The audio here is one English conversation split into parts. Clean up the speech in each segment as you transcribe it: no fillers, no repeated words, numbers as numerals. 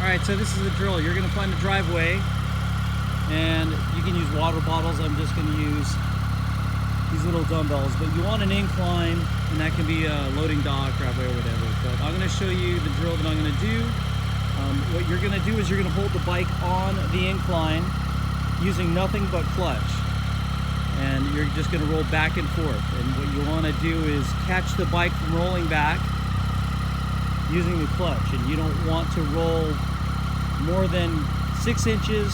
Alright, so this is the drill. You're going to find a driveway, and you can use water bottles. I'm just going to use these little dumbbells, but you want an incline, and that can be a loading dock, driveway, or whatever. But I'm going to show you the drill that I'm going to do. What you're going to do is you're going to hold the bike on the incline using nothing but clutch. And you're just going to roll back and forth. And what you want to do is catch the bike from rolling back using the clutch. And you don't want to roll more than 6 inches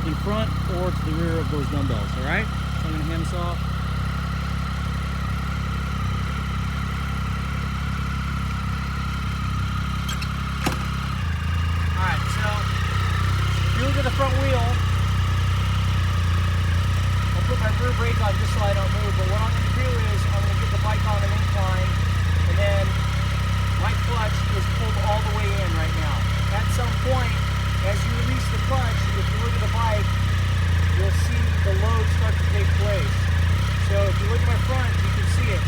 in front or to the rear of those dumbbells. All right? So I'm going to hand this off. All right, so if you look at the front wheel, put my rear brake on just so I don't move, but what I'm going to do is I'm going to get the bike on an incline, and then my clutch is pulled all the way in right now. At some point, as you release the clutch, if you look at the bike, you'll see the load start to take place. So if you look at my front, you can see it.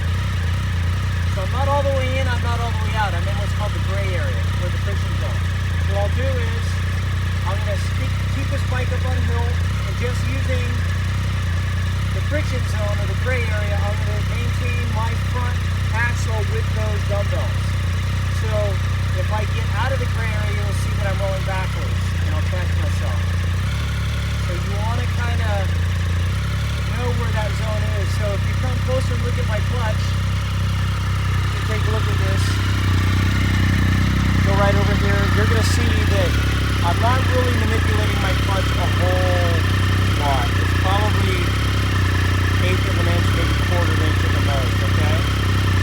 So I'm not all the way in, I'm not all the way out. I'm in what's called the gray area, where the friction's going. So what I'll do is, I'm going to keep this bike up on a hill, and just using the friction zone or the gray area, I'm going to maintain my front axle with those dumbbells. So if I get out of the gray area, you'll see that I'm rolling backwards and I'll catch myself. So you want to kind of know where that zone is. So if you come closer and look at my clutch, you take a look at this, go right over here, you're going to see that I'm not really manipulating my clutch a whole lot. It's probably 1/8 of an inch, maybe 1/4 inch at the most, okay?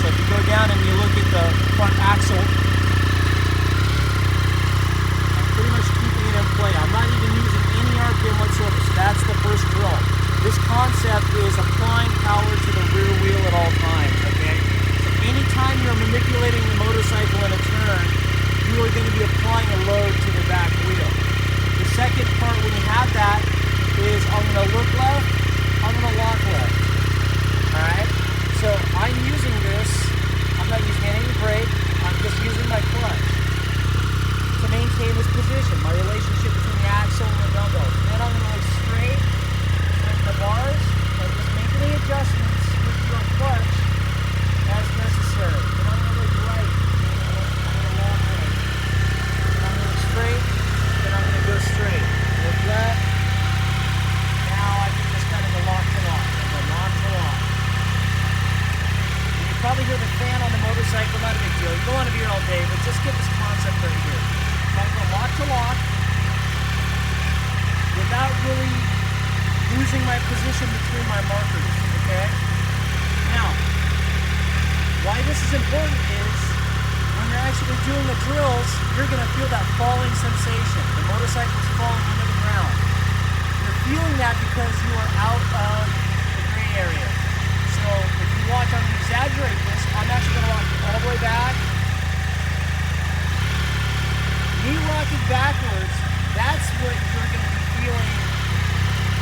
So if you go down and you look at the front axle, I'm pretty much keeping it in play. I'm not even using any RPM whatsoever, so that's the first drill. This concept is applying power to the rear wheel at all times, okay? So anytime you're manipulating the motorcycle in a turn, you are going to be applying a load to the back wheel. The second part when you have that is I'm going to look left, I'm going to lock left. Alright? So I'm using this, I'm not using any brake, I'm just using my clutch to maintain this position, my relationship between the axle and the dumbbells. Then I'm going to look straight with the bars and just make any adjustments with your clutch as necessary. Then I'm going to look right, I'm going to lock right. Then I'm going to look straight, then I'm going to go straight. Look left. Probably hear the fan on the motorcycle, not a big deal. You don't want to be here all day, but just get this concept right here. So I go lock to lock without really losing my position between my markers, okay? Now, why this is important is when you're actually doing the drills, you're going to feel that falling sensation. The motorcycle's falling into the ground. You're feeling that because you are out of the gray area. So if you watch, I'm going to exaggerate this. I'm actually going to rock all the way back. Me rocking backwards, that's what you're going to be feeling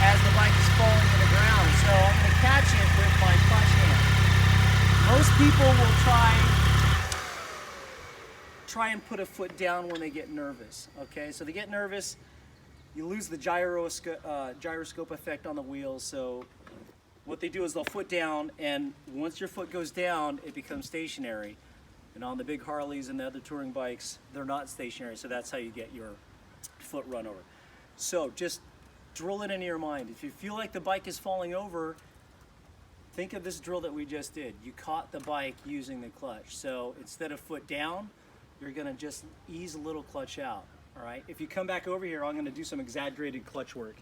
as the bike is falling to the ground. So I'm going to catch it with my clutch hand. Most people will try and put a foot down when they get nervous. Okay, so they get nervous, you lose the gyroscope effect on the wheels. So what they do is they'll foot down, and once your foot goes down, it becomes stationary. And on the big Harleys and the other touring bikes, they're not stationary, so that's how you get your foot run over. So just drill it into your mind. If you feel like the bike is falling over, think of this drill that we just did. You caught the bike using the clutch. So instead of foot down, you're gonna just ease a little clutch out, all right? If you come back over here, I'm gonna do some exaggerated clutch work.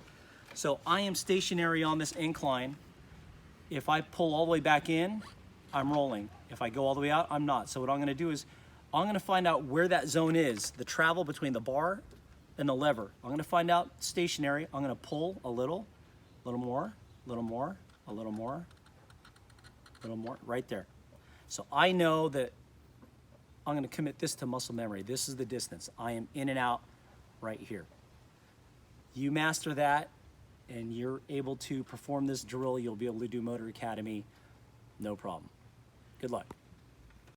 So I am stationary on this incline. If I pull all the way back in, I'm rolling. If I go all the way out, I'm not. So what I'm gonna do is, I'm gonna find out where that zone is, the travel between the bar and the lever. I'm gonna find out stationary. I'm gonna pull a little more, a little more, a little more, a little more, right there. So I know that I'm gonna commit this to muscle memory. This is the distance. I am in and out right here. You master that, and you're able to perform this drill, you'll be able to do Motor Academy, no problem. Good luck.